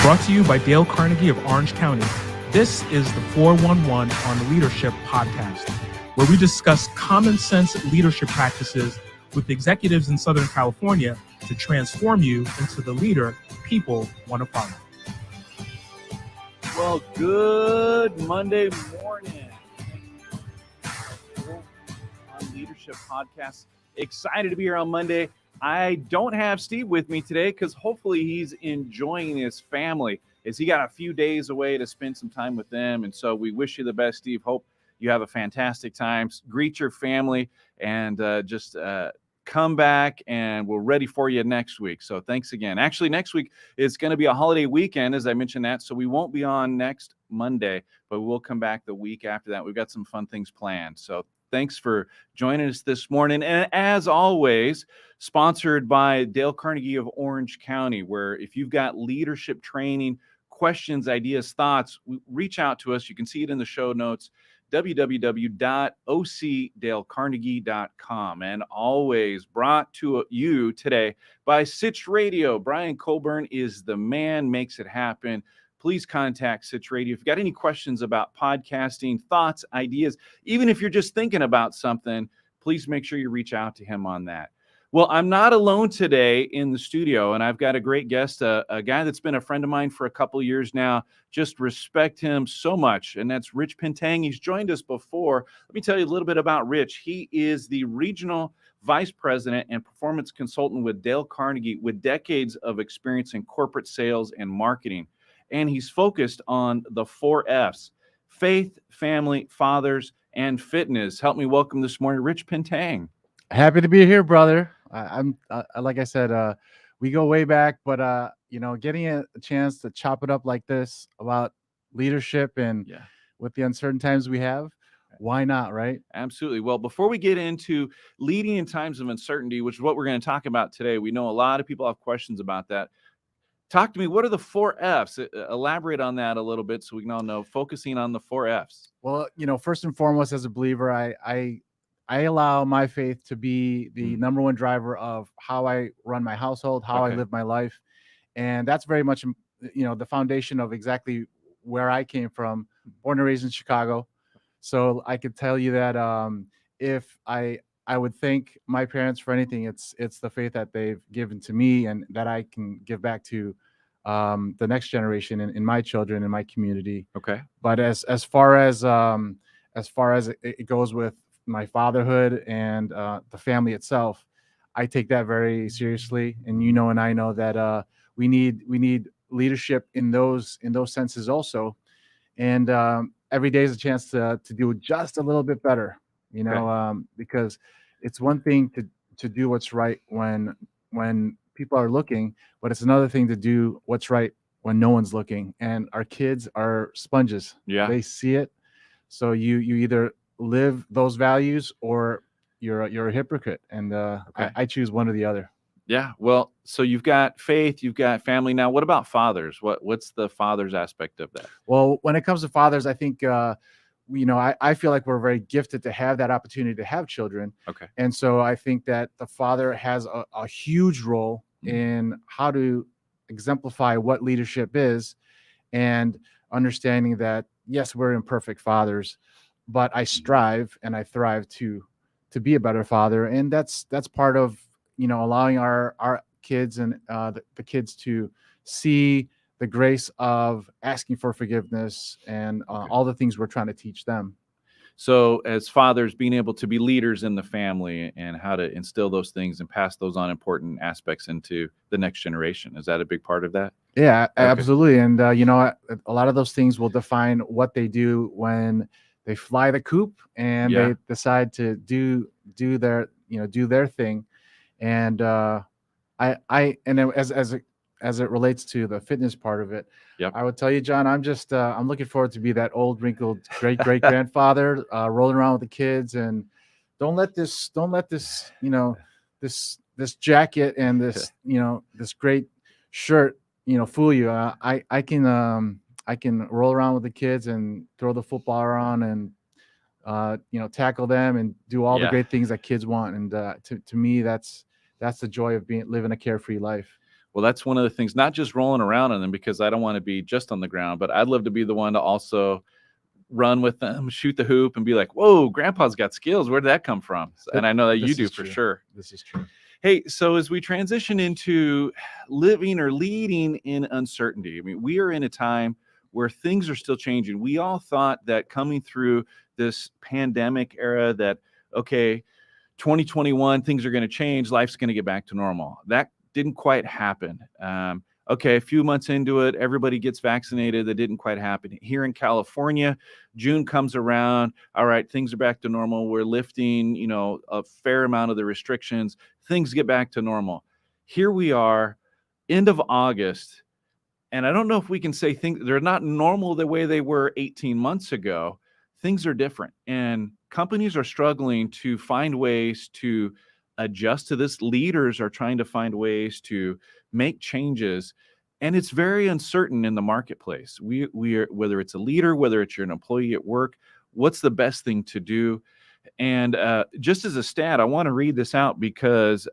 Brought to you by Dale Carnegie of Orange County. This is the 411 on Leadership podcast, where we discuss common sense leadership practices with executives in Southern California to transform you into the leader people want to follow. Well, good Monday morning. On Leadership Podcast. Excited to be here on Monday. I don't have Steve with me today because hopefully he's enjoying his family as he got a few days away to spend some time with them. And so we wish you the best, Steve. Hope you have a fantastic time. Greet your family and just come back, and we're ready for you next week. So thanks again. Actually, next week is going to be a holiday weekend, as I mentioned that. So we won't be on next Monday, but we'll come back the week after that. We've got some fun things planned. So thanks for joining us this morning. And as always, sponsored by Dale Carnegie of Orange County, where if you've got leadership training, questions, ideas, thoughts, reach out to us. You can see it in the show notes, www.ocdalecarnegie.com. And always brought to you today by Sitch Radio. Brian Colburn is the man, makes it happen. Please contact Sitch Radio. If you've got any questions about podcasting, thoughts, ideas, even if you're just thinking about something, please make sure you reach out to him on that. Well, I'm not alone today in the studio, and I've got a great guest, a guy that's been a friend of mine for a couple of years now. Just respect him so much, and that's Rich Pintang. He's joined us before. Let me tell you a little bit about Rich. He is the Regional Vice President and Performance Consultant with Dale Carnegie with decades of experience in corporate sales and marketing. And he's focused on the 4 F's: faith, family, fathers, and fitness. Help me welcome this morning, Rich Pintang. Happy to be here, brother. I'm like I said, we go way back, but getting a chance to chop it up like this about leadership and with the uncertain times we have, why not, right? Absolutely. Well, before we get into leading in times of uncertainty, which is what we're going to talk about today, we know a lot of people have questions about that. Talk to me. What are the 4 F's? Elaborate on that a little bit so we can all know, focusing on the 4 F's. Well, first and foremost, as a believer, I allow my faith to be the number one driver of how I run my household, how I live my life. And that's very much, the foundation of exactly where I came from, born and raised in Chicago. So I could tell you that if I would thank my parents for anything, it's the faith that they've given to me and that I can give back to the next generation in my children in my community. Okay. But as far as it goes with my fatherhood and the family itself, I take that very seriously. And and I know that we need leadership in those senses also. And every day is a chance to do just a little bit better. Because it's one thing to do what's right when people are looking, but it's another thing to do what's right when no one's looking. And our kids are sponges. Yeah. They see it. So you either live those values or you're a hypocrite. And I choose one or the other. Yeah. Well, so you've got faith, you've got family. Now, what about fathers? What's the father's aspect of that? Well, when it comes to fathers, I think I feel like we're very gifted to have that opportunity to have children. Okay. And so I think that the father has a huge role in how to exemplify what leadership is, and understanding that, yes, we're imperfect fathers, but I strive and I thrive to be a better father. And that's part of, allowing our kids and the kids to see the grace of asking for forgiveness and all the things we're trying to teach them. So as fathers, being able to be leaders in the family and how to instill those things and pass those on important aspects into the next generation. Is that a big part of that? Yeah, absolutely. And, a lot of those things will define what they do when they fly the coop and they decide to do their thing. And as it relates to the fitness part of it, I would tell you, John, I'm looking forward to be that old wrinkled great grandfather rolling around with the kids. And don't let this this jacket and this this great shirt fool you. I can roll around with the kids and throw the football around and tackle them and do all the great things that kids want. And to me, that's the joy of living a carefree life. Well, that's one of the things, not just rolling around on them, because I don't want to be just on the ground, but I'd love to be the one to also run with them, shoot the hoop, and be like, whoa, grandpa's got skills. Where did that come from? And I know that you do for sure. This is true. Hey, so as we transition into living or leading in uncertainty, I mean, we are in a time where things are still changing. We all thought that coming through this pandemic era that, okay, 2021, things are going to change, life's going to get back to normal. That didn't quite happen. Okay, a few months into it, everybody gets vaccinated. That didn't quite happen. Here in California, June comes around. All right, things are back to normal. We're lifting, a fair amount of the restrictions. Things get back to normal. Here we are, end of August, and I don't know if we can say they're not normal the way they were 18 months ago. Things are different, and companies are struggling to find ways to adjust to this. Leaders are trying to find ways to make changes, and it's very uncertain in the marketplace. We are, whether it's a leader, whether it's you're an employee at work, what's the best thing to do? And just as a stat, I want to read this out because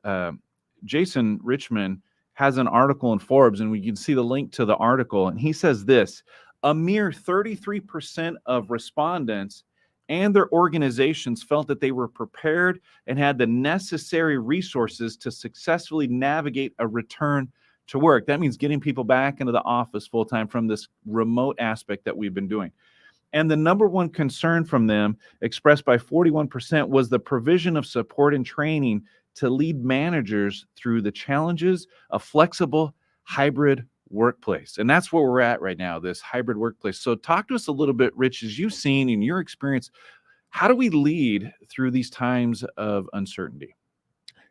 Jason Richmond has an article in Forbes, and we can see the link to the article, and he says this: a mere 33% of respondents and their organizations felt that they were prepared and had the necessary resources to successfully navigate a return to work. That means getting people back into the office full time from this remote aspect that we've been doing. And the number one concern from them, expressed by 41%, was the provision of support and training to lead managers through the challenges of flexible hybrid workplace. And that's where we're at right now, this hybrid workplace. So talk to us a little bit, Rich, as you've seen in your experience, how do we lead through these times of uncertainty?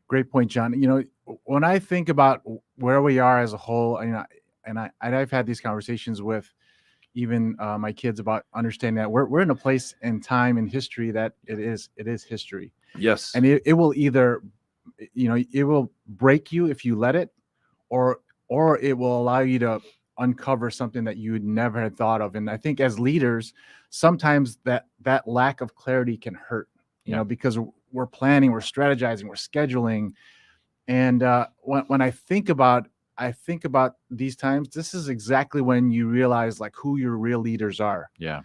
Great point, John. When I think about where we are as a whole, I've had these conversations with even my kids about understanding that we're in a place and time in history that it is history. Yes. And it will either, it will break you if you let it, or it will allow you to uncover something that you never had thought of. And I think as leaders, sometimes that lack of clarity can hurt, because we're planning, we're strategizing, we're scheduling. And when I think about these times, this is exactly when you realize like who your real leaders are. Yeah.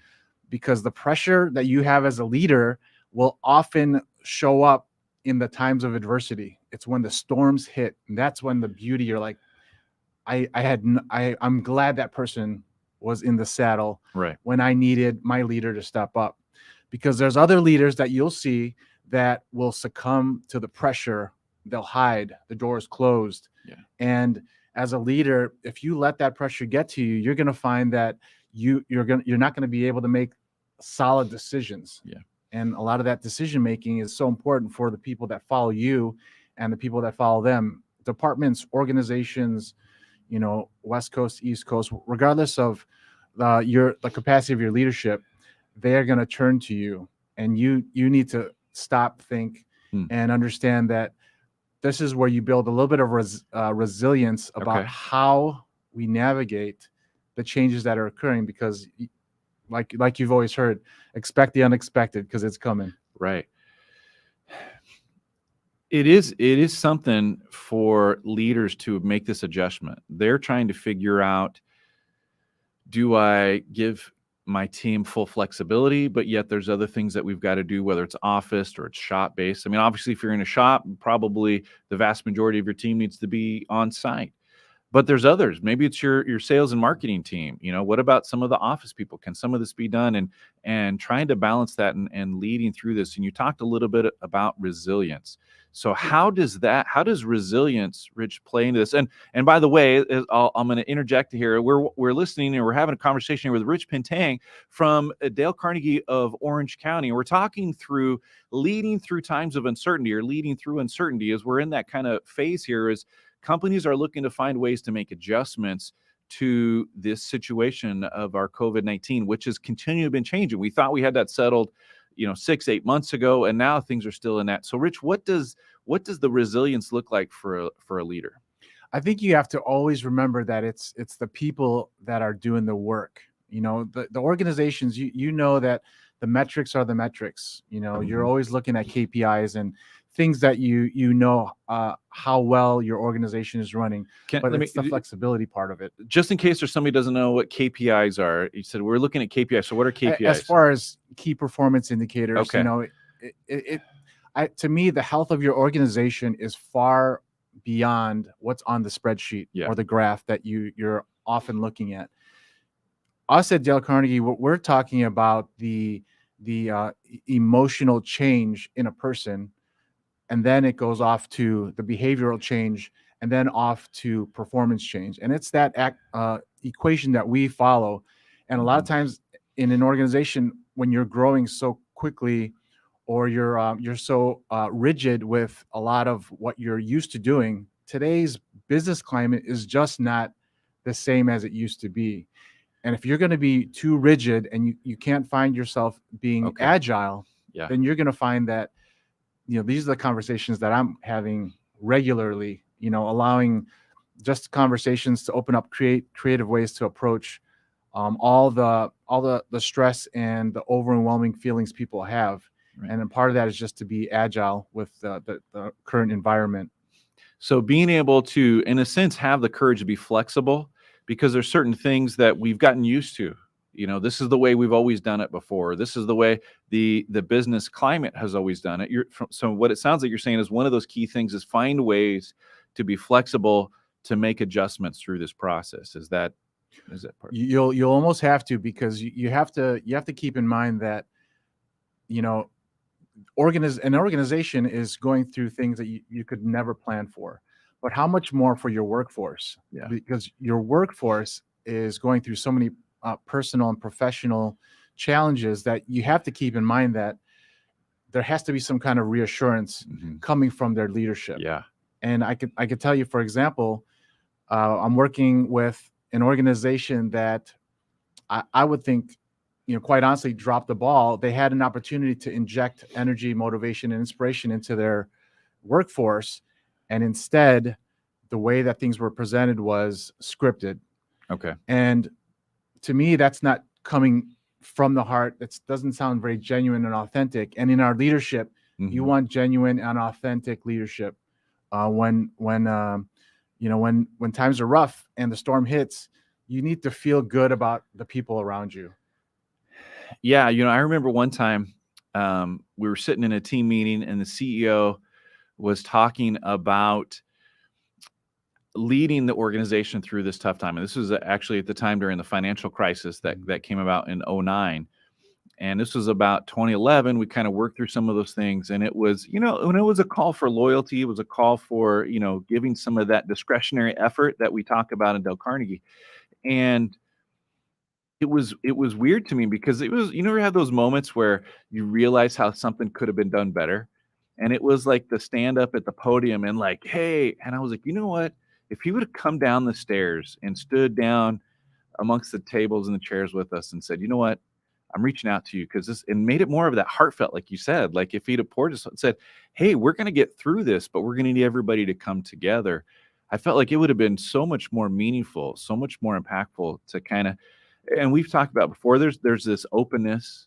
Because the pressure that you have as a leader will often show up in the times of adversity. It's when the storms hit, and that's when the beauty, you're like, I'm glad that person was in the saddle right when I needed my leader to step up. Because there's other leaders that you'll see that will succumb to the pressure. They'll hide, the door is closed. Yeah. And as a leader, if you let that pressure get to you, you're going to find that you're not going to be able to make solid decisions. Yeah. And a lot of that decision making is so important for the people that follow you and the people that follow them. Departments, organizations, West Coast, East Coast, regardless of the capacity of your leadership, they are going to turn to you, and you need to stop, think, and understand that this is where you build a little bit of resilience about how we navigate the changes that are occurring, because like you've always heard, expect the unexpected because it's coming. Right. It is something for leaders to make this adjustment. They're trying to figure out, do I give my team full flexibility, but yet there's other things that we've got to do, whether it's office or it's shop based. I mean, obviously, if you're in a shop, probably the vast majority of your team needs to be on site. But there's others. Maybe it's your sales and marketing team. What about some of the office people? Can some of this be done? And trying to balance that and leading through this. And you talked a little bit about resilience. So how does resilience, Rich, play into this? And by the way, I'm going to interject here. We're listening and we're having a conversation with Rich Pintang from Dale Carnegie of Orange County. And we're talking through leading through times of uncertainty, or leading through uncertainty, as we're in that kind of phase here, is companies are looking to find ways to make adjustments to this situation of our COVID-19, which has continually been changing. We thought we had that settled, 6-8 months ago, and now things are still in that. So, Rich, what does the resilience look like for a leader? I think you have to always remember that it's the people that are doing the work. The organizations, you know that the metrics are the metrics. You're always looking at KPIs and things that you know how well your organization is running, but Let me, it's the flexibility part of it. just in case there's somebody who doesn't know what KPIs are. You said we're looking at KPIs. So what are KPIs? As far as key performance indicators, Okay. you know, to me, the health of your organization is far beyond what's on the spreadsheet Yeah. or the graph that you're often looking at. Us at Dale Carnegie, what we're talking about the emotional change in a person, and then it goes off to the behavioral change, and then off to performance change. And it's that equation that we follow. And a lot of times in an organization, when you're growing so quickly, or you're so rigid with a lot of what you're used to doing, today's business climate is just not the same as it used to be. And if you're going to be too rigid and you can't find yourself being agile, then you're going to find that, you know, these are the conversations that I'm having regularly, you know, allowing just conversations to open up creative ways to approach all the stress and the overwhelming feelings people have. Right. And then part of that is just to be agile with the current environment. So being able to, in a sense, have the courage to be flexible, because there's certain things that we've gotten used to. You know, this is the way we've always done it before. This is the way the business climate has always done it. So what it sounds like you're saying is one of those key things is find ways to be flexible, to make adjustments through this process. Is that part? You'll almost have to, because you have to keep in mind that, you know, an organization is going through things that you could never plan for. But how much more for your workforce? Yeah. Because your workforce is going through so many personal and professional challenges that you have to keep in mind that there has to be some kind of reassurance coming from their leadership. Yeah. And I could tell you, for example, I'm working with an organization that I would think, you know, quite honestly, dropped the ball. They had an opportunity to inject energy, motivation, and inspiration into their workforce. And instead, the way that things were presented was scripted. Okay. And to me, that's not coming from the heart. It doesn't sound very genuine and authentic. And in our leadership, you want genuine and authentic leadership. When times are rough and the storm hits, you need to feel good about the people around you. Yeah, you know, I remember one time we were sitting in a team meeting and the CEO was talking about leading the organization through this tough time. And this was actually at the time during the financial crisis that came about in 2009. And this was about 2011. We kind of worked through some of those things. And it was, you know, when it was a call for loyalty, it was a call for, you know, giving some of that discretionary effort that we talk about in Dale Carnegie. And it was weird to me, because it was, you never had those moments where you realize how something could have been done better. And it was like the stand up at the podium and like, hey, and I was like, you know what? If he would have come down the stairs and stood down amongst the tables and the chairs with us and said, you know what? I'm reaching out to you because this, and made it more of that heartfelt, like you said, like if he'd have poured us and said, hey, we're going to get through this, but we're going to need everybody to come together. I felt like it would have been so much more meaningful, so much more impactful to kind of, and we've talked about before, there's this openness,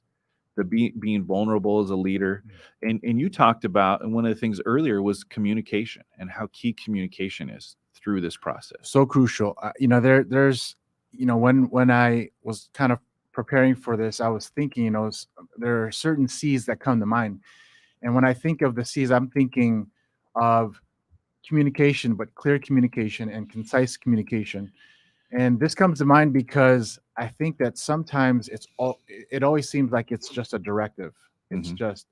the being vulnerable as a leader. And you talked about, and one of the things earlier was communication and how key communication is through this process. So crucial. You know, there's, you know, when I was kind of preparing for this, I was thinking, you know, there are certain C's that come to mind. And when I think of the C's, I'm thinking of communication, but clear communication and concise communication. And this comes to mind because I think that sometimes it always seems like it's just a directive. It's just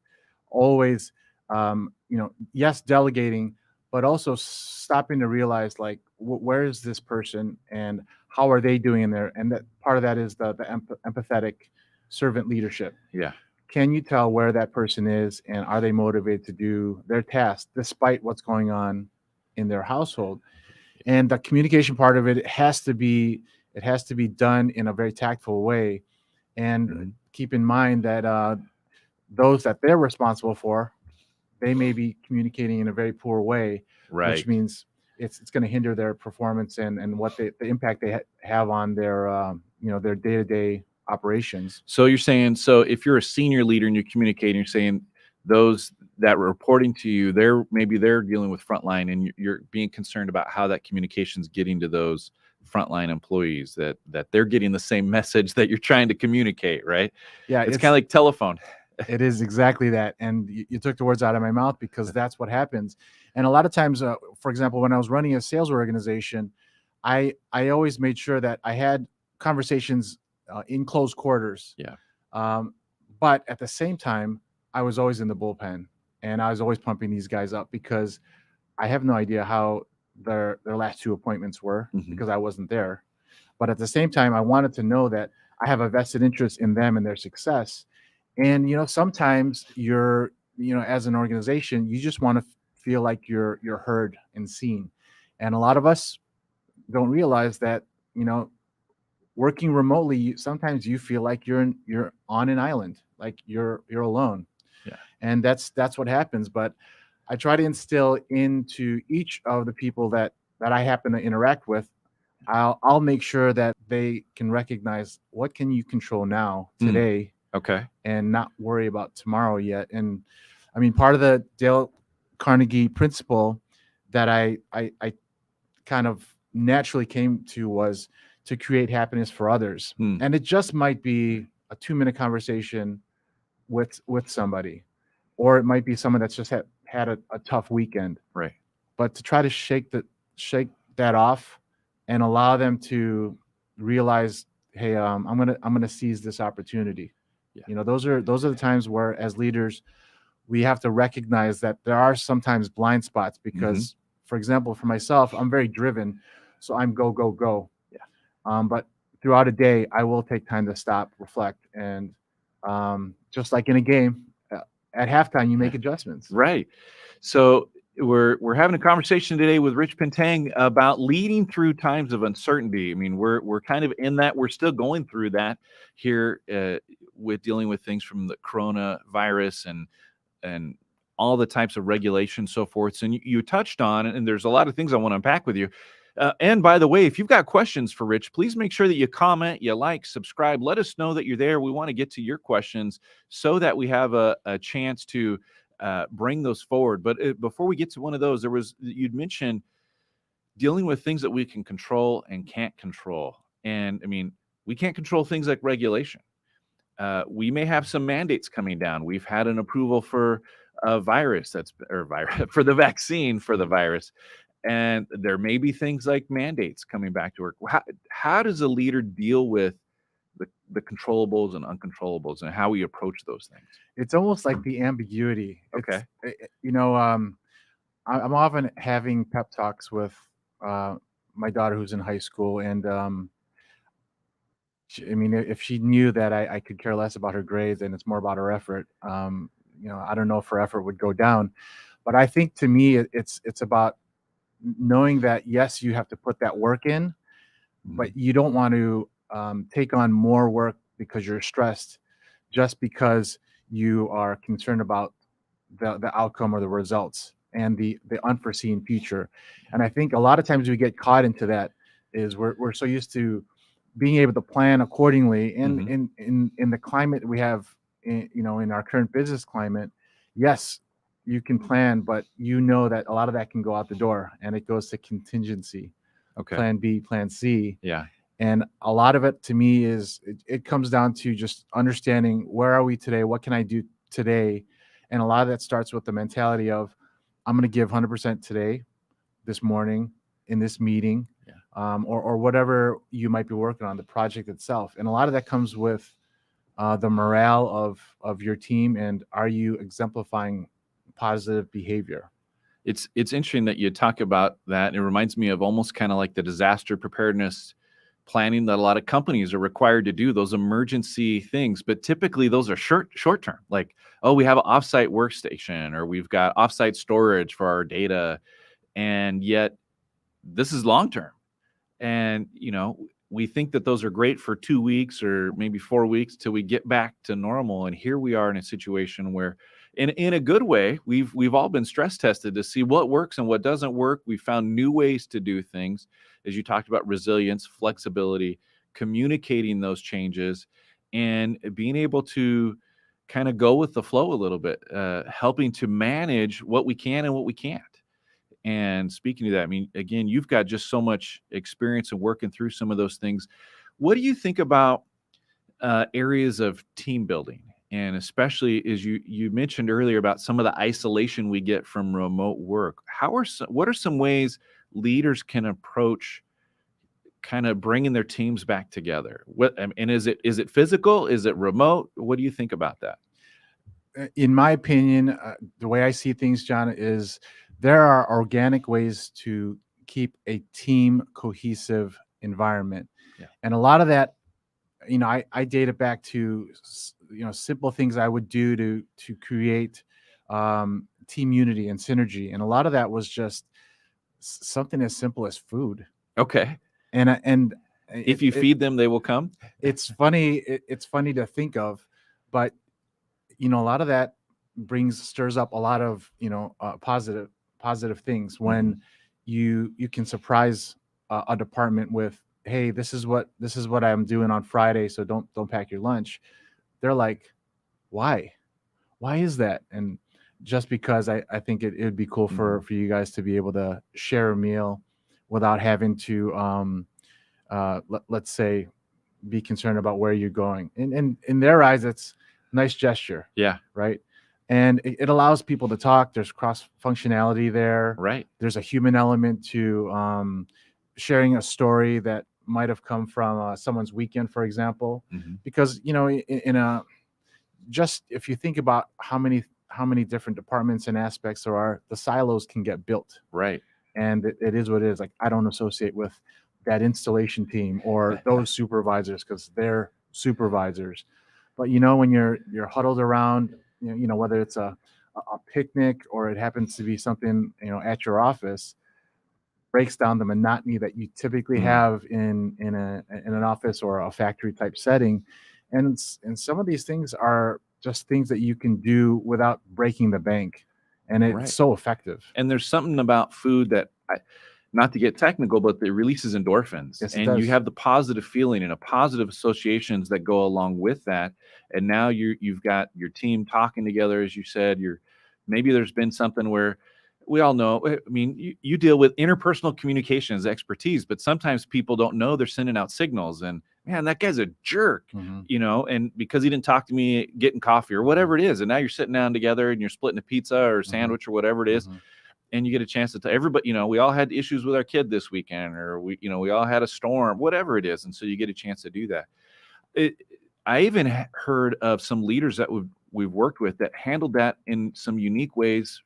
always, you know, yes, delegating, but also stopping to realize, like, where is this person and how are they doing in there? And that part of that is the empathetic servant leadership. Yeah. Can you tell where that person is and are they motivated to do their task despite what's going on in their household? And the communication part of it has to be done in a very tactful way. And keep in mind that those that they're responsible for, they may be communicating in a very poor way, right? Which means it's going to hinder their performance and what the impact they have on their you know, their day-to-day operations. So you're saying, so if you're a senior leader and you're communicating, you're saying those that reporting to you, they're dealing with frontline, and you're being concerned about how that communication's getting to those frontline employees, that they're getting the same message that you're trying to communicate, right? Yeah, It's kind of like telephone. it is exactly that. And you took the words out of my mouth, because that's what happens. And a lot of times, for example, when I was running a sales organization, I always made sure that I had conversations in close quarters. Yeah. But at the same time, I was always in the bullpen, and I was always pumping these guys up, because I have no idea how their last two appointments were, Mhm. because I wasn't there. But at the same time, I wanted to know that I have a vested interest in them and their success. And sometimes as an organization, you just want to feel like you're heard and seen. And a lot of us don't realize that working remotely, sometimes you feel like you're on an island, like you're alone. Yeah. And that's what happens. But I try to instill into each of the people that I happen to interact with. I'll make sure that they can recognize, what can you control now, today, Okay. and not worry about tomorrow yet. And I mean, part of the Dale Carnegie principle that I kind of naturally came to was to create happiness for others. And it just might be a 2-minute conversation with somebody, or it might be someone that's just had a tough weekend. Right. But to try to shake that off and allow them to realize, hey, I'm gonna seize this opportunity. Yeah. Those are the times where, as leaders, we have to recognize that there are sometimes blind spots, because, for example, for myself, I'm very driven, so I'm go, go, go. Yeah. But throughout a day, I will take time to stop, reflect, and just like in a game, at halftime, you make adjustments. Right. So we're having a conversation today with Rich Pintang about leading through times of uncertainty. I mean, we're kind of in that. We're still going through that here with dealing with things from the coronavirus and all the types of regulations, so forth. So you touched on, and there's a lot of things I want to unpack with you. And by the way, if you've got questions for Rich, please make sure that you comment, you like, subscribe. Let us know that you're there. We want to get to your questions so that we have a chance to bring those forward. But before we get to one of those, you'd mentioned dealing with things that we can control and can't control. And I mean, we can't control things like regulation. We may have some mandates coming down. We've had an approval for a virus for the vaccine for the virus. And there may be things like mandates coming back to work. How does a leader deal with the controllables and uncontrollables, and how we approach those things? It's almost like the ambiguity. Okay. I'm often having pep talks with my daughter, who's in high school, and if she knew that I could care less about her grades and it's more about her effort, I don't know if her effort would go down. But I think, to me, it's about knowing that, yes, you have to put that work in, but you don't want to take on more work because you're stressed, just because you are concerned about the outcome or the results and the unforeseen future. And I think a lot of times we get caught into that, is we're so used to being able to plan accordingly. And in the climate we have, in our current business climate, yes, you can plan, but that a lot of that can go out the door, and it goes to contingency. Okay. Plan B, plan C. Yeah. And a lot of it, to me, is it comes down to just understanding, where are we today? What can I do today? And a lot of that starts with the mentality of, I'm going to give 100% today, this morning, in this meeting, or whatever you might be working on, the project itself. And a lot of that comes with the morale of your team, and are you exemplifying positive behavior? It's interesting that you talk about that. It reminds me of almost kind of like the disaster preparedness planning that a lot of companies are required to do, those emergency things. But typically those are short term, like, oh, we have an offsite workstation, or we've got offsite storage for our data. And yet this is long term. And, we think that those are great for 2 weeks or maybe 4 weeks till we get back to normal. And here we are in a situation where, in a good way, we've all been stress tested to see what works and what doesn't work. We found new ways to do things, as you talked about: resilience, flexibility, communicating those changes, and being able to kind of go with the flow a little bit, helping to manage what we can and what we can't. And speaking of that, I mean, again, you've got just so much experience in working through some of those things. What do you think about areas of team building? And especially as you mentioned earlier about some of the isolation we get from remote work. What are some ways leaders can approach kind of bringing their teams back together? And is it physical? Is it remote? What do you think about that? In my opinion, the way I see things, John, is there are organic ways to keep a team cohesive environment. Yeah. And a lot of that, I date it back to, simple things I would do to create team unity and synergy. And a lot of that was just something as simple as food. Okay. And if you feed them, they will come. It's funny. It's funny to think of, but a lot of that stirs up a lot of positive things when you can surprise a department with, hey, this is what I'm doing on Friday, so don't pack your lunch. They're like, why is that? And just because I think it would be cool for you guys to be able to share a meal without having to let's say be concerned about where you're going. And in their eyes, it's a nice gesture. Yeah. Right. And it allows people to talk. There's cross functionality there. Right. There's a human element to sharing a story that might have come from someone's weekend, for example. Because just if you think about how many different departments and aspects there are, the silos can get built. Right. And it is what it is. Like, I don't associate with that installation team or those supervisors because they're supervisors. But when you're huddled around, whether it's a picnic or it happens to be something at your office, breaks down the monotony that you typically have in an office or a factory type setting. And some of these things are just things that you can do without breaking the bank, and it's so effective. And there's something about food that, not to get technical, but it releases endorphins. Yes, and you have the positive feeling and a positive associations that go along with that. And now you've got your team talking together, as you said. Maybe there's been something where we all know, I mean, you deal with interpersonal communication as expertise, but sometimes people don't know they're sending out signals and, man, that guy's a jerk, and because he didn't talk to me getting coffee or whatever it is. And now you're sitting down together and you're splitting a pizza or a sandwich or whatever it is. And you get a chance to tell everybody, we all had issues with our kid this weekend, or we all had a storm, whatever it is. And so you get a chance to do that. I even heard of some leaders that we've worked with that handled that in some unique ways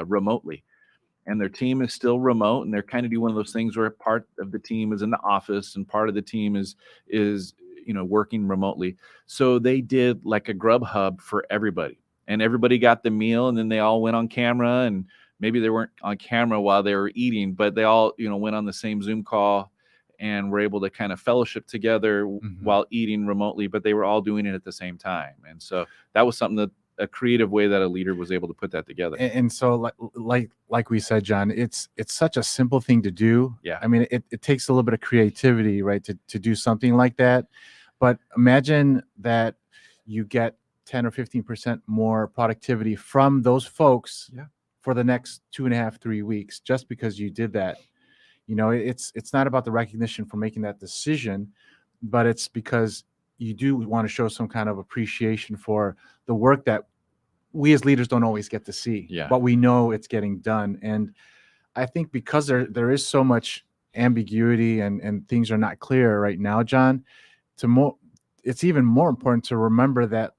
remotely. And their team is still remote, and they're kind of do one of those things where part of the team is in the office and part of the team is working remotely. So they did like a Grub Hub for everybody, and everybody got the meal, and then they all went on camera, and maybe they weren't on camera while they were eating, but they all went on the same Zoom call and were able to kind of fellowship together while eating remotely, but they were all doing it at the same time. And so that was something that a creative way that a leader was able to put that together. And so like we said, John, it's such a simple thing to do. Yeah. I mean, it takes a little bit of creativity, right, to do something like that. But imagine that you get 10 or 15% more productivity from those folks for the next 2.5, 3 weeks, just because you did that. It's not about the recognition for making that decision, but it's because you do want to show some kind of appreciation for the work that we as leaders don't always get to see, but we know it's getting done. And I think because there is so much ambiguity and things are not clear right now, John, it's even more important to remember that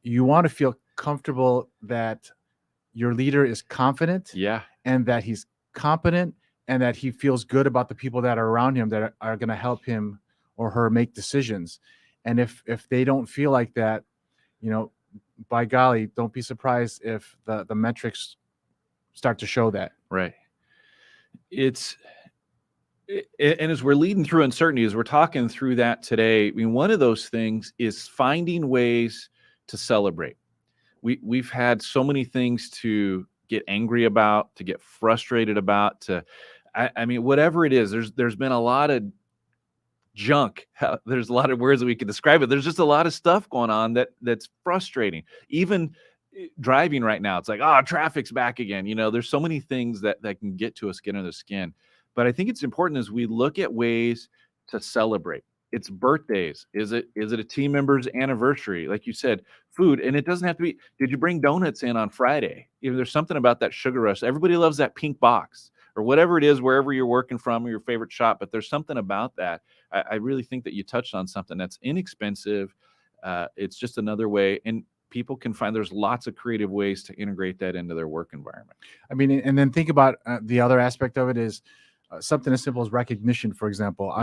you want to feel comfortable that your leader is confident and that he's competent and that he feels good about the people that are around him that are going to help him or her make decisions. And if they don't feel like that, by golly, don't be surprised if the metrics start to show that. Right. And as we're leading through uncertainty, as we're talking through that today, I mean, one of those things is finding ways to celebrate. We've had so many things to get angry about, to get frustrated about, I mean, whatever it is, there's been a lot of junk. There's a lot of words that we can describe it. There's just a lot of stuff going on that's frustrating. Even driving right now, it's like, traffic's back again. There's so many things that can get to us, get under the skin. But I think it's important as we look at ways to celebrate. It's birthdays. Is it a team member's anniversary? Like you said, food. And it doesn't have to be, did you bring donuts in on Friday? There's something about that sugar rush. Everybody loves that pink box or whatever it is, wherever you're working from or your favorite shop. But there's something about that. I really think that you touched on something that's inexpensive. It's just another way. And people can find there's lots of creative ways to integrate that into their work environment. I mean, and then think about the other aspect of it is something as simple as recognition, for example.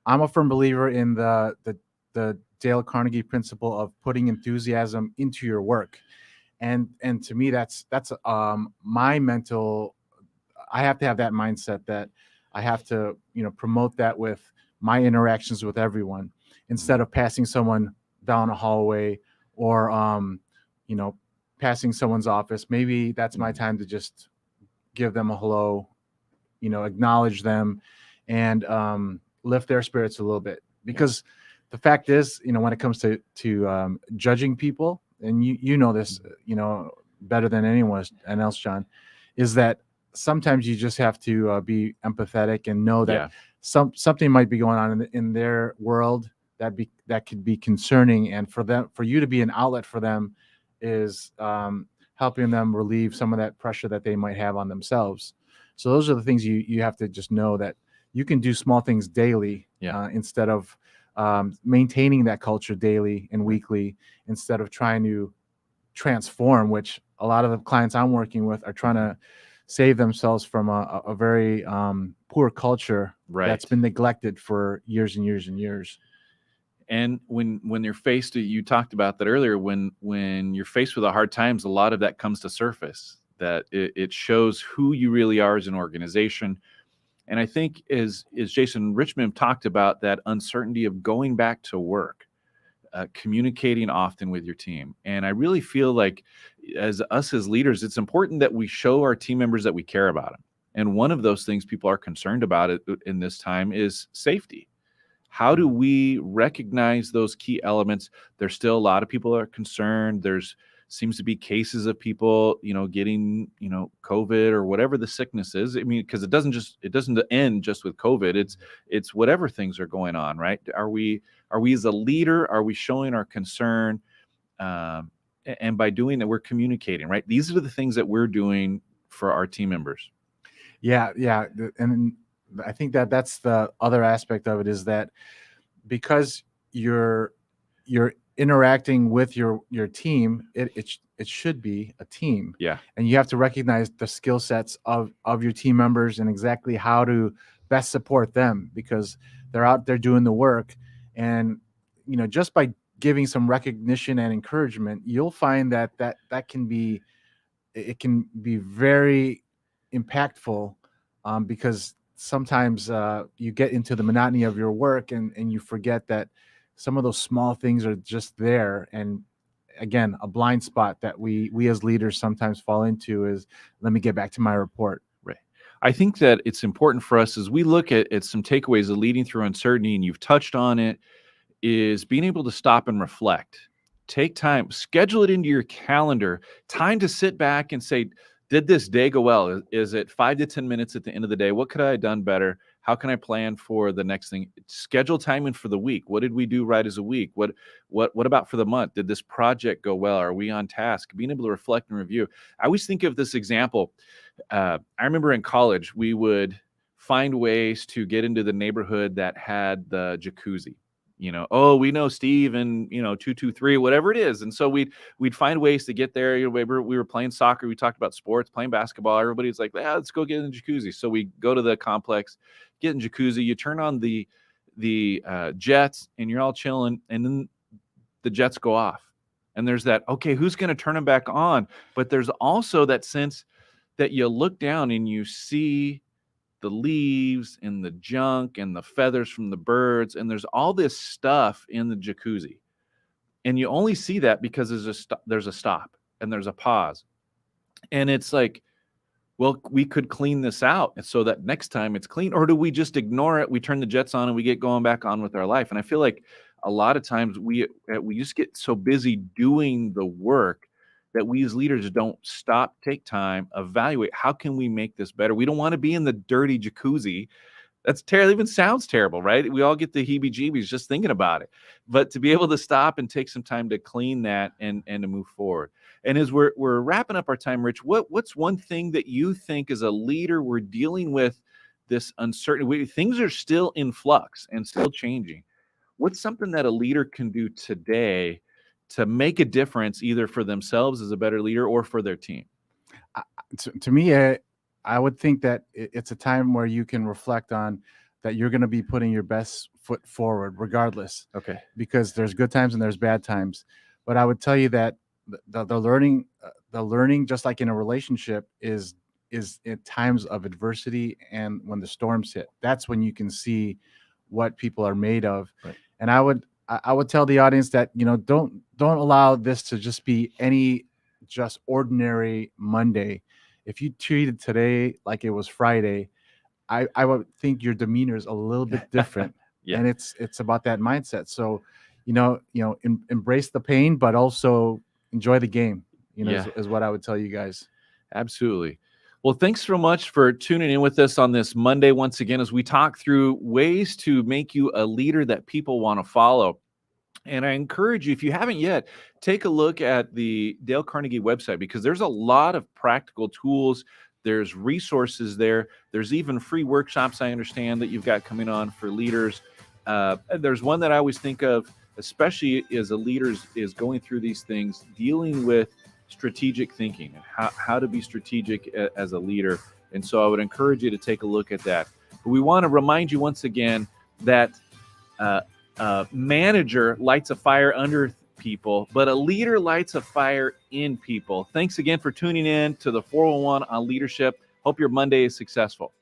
I'm a firm believer in the Dale Carnegie principle of putting enthusiasm into your work. And to me, that's my mental, I have to have that mindset that I have to, promote that with my interactions with everyone instead of passing someone down a hallway or, passing someone's office. Maybe that's my time to just give them a hello, acknowledge them and lift their spirits a little bit. Because the fact is, when it comes to judging people, and you know this, better than anyone else, John, is that sometimes you just have to be empathetic and know that something might be going on in their world that could be concerning, and for you to be an outlet for them is helping them relieve some of that pressure that they might have on themselves. So those are the things you have to just know, that you can do small things daily instead of maintaining that culture daily and weekly, instead of trying to transform, which a lot of the clients I'm working with are trying to save themselves from a very poor culture that's been neglected for years and years and years. And when you're faced, you talked about that earlier, when you're faced with hard times, a lot of that comes to surface, that it shows who you really are as an organization. And I think as Jason Richmond talked about, that uncertainty of going back to work, communicating often with your team. And I really feel like as leaders, it's important that we show our team members that we care about them. And one of those things people are concerned about in this time is safety. How do we recognize those key elements? There's still a lot of people that are concerned. There's seems to be cases of people, getting, COVID or whatever the sickness is. I mean, because it doesn't end just with COVID. It's whatever things are going on, right? Are we as a leader, are we showing our concern? And by doing that, we're communicating, right? These are the things that we're doing for our team members. Yeah. And I think that's the other aspect of it, is that because you're interacting with your team, it should be a team. Yeah. And you have to recognize the skill sets of your team members and exactly how to best support them, because they're out there doing the work. And, just by giving some recognition and encouragement, you'll find that can be very impactful, because sometimes you get into the monotony of your work and you forget that some of those small things are just there. And again, a blind spot that we as leaders sometimes fall into is, let me get back to my report. Right. I think that it's important for us as we look at some takeaways of leading through uncertainty, and you've touched on it, is being able to stop and reflect. Take time, schedule it into your calendar, time to sit back and say, did this day go well? Is it 5 to 10 minutes at the end of the day? What could I have done better? How can I plan for the next thing? Schedule time in for the week. What did we do right as a week? What about for the month? Did this project go well? Are we on task? Being able to reflect and review. I always think of this example. I remember in college, we would find ways to get into the neighborhood that had the jacuzzi. We know Steve and 223, whatever it is. And so we'd find ways to get there. We were playing soccer. We talked about sports, playing basketball. Everybody's like, let's go get in the jacuzzi. So we go to the complex, get in jacuzzi. You turn on the jets and you're all chilling. And then the jets go off. And there's that, okay, who's going to turn them back on? But there's also that sense that you look down and you see the leaves and the junk and the feathers from the birds, and there's all this stuff in the jacuzzi, and you only see that because there's a stop and there's a pause, and it's like, well, we could clean this out and so that next time it's clean, or do we just ignore it? We turn the jets on and we get going back on with our life. And I feel like a lot of times we just get so busy doing the work that we as leaders don't stop, take time, evaluate how can we make this better. We don't want to be in the dirty jacuzzi. That's terrible. Even sounds terrible, right? We all get the heebie-jeebies just thinking about it. But to be able to stop and take some time to clean that and to move forward. And as we're wrapping up our time, Rich, what's one thing that you think as a leader we're dealing with this uncertainty? Things are still in flux and still changing. What's something that a leader can do today to make a difference, either for themselves as a better leader or for their team? To me, I would think that it's a time where you can reflect on that you're going to be putting your best foot forward regardless. Okay. Because there's good times and there's bad times. But I would tell you that the learning, just like in a relationship, is in times of adversity and when the storms hit. That's when you can see what people are made of. Right. And I would tell the audience that, don't allow this to just be any just ordinary Monday. If you treated today like it was Friday, I would think your demeanor is a little bit different. Yeah. And it's about that mindset. So, embrace the pain, but also enjoy the game, is what I would tell you guys. Absolutely. Well, thanks so much for tuning in with us on this Monday once again as we talk through ways to make you a leader that people want to follow. And I encourage you, if you haven't yet, take a look at the Dale Carnegie website because there's a lot of practical tools. There's resources there. There's even free workshops, I understand, that you've got coming on for leaders. There's one that I always think of, especially as a leader is going through these things, dealing with strategic thinking and how to be strategic as a leader. And so I would encourage you to take a look at that. But we want to remind you once again that manager lights a fire under people, but a leader lights a fire in people. Thanks again for tuning in to the 411 on leadership. Hope your Monday is successful.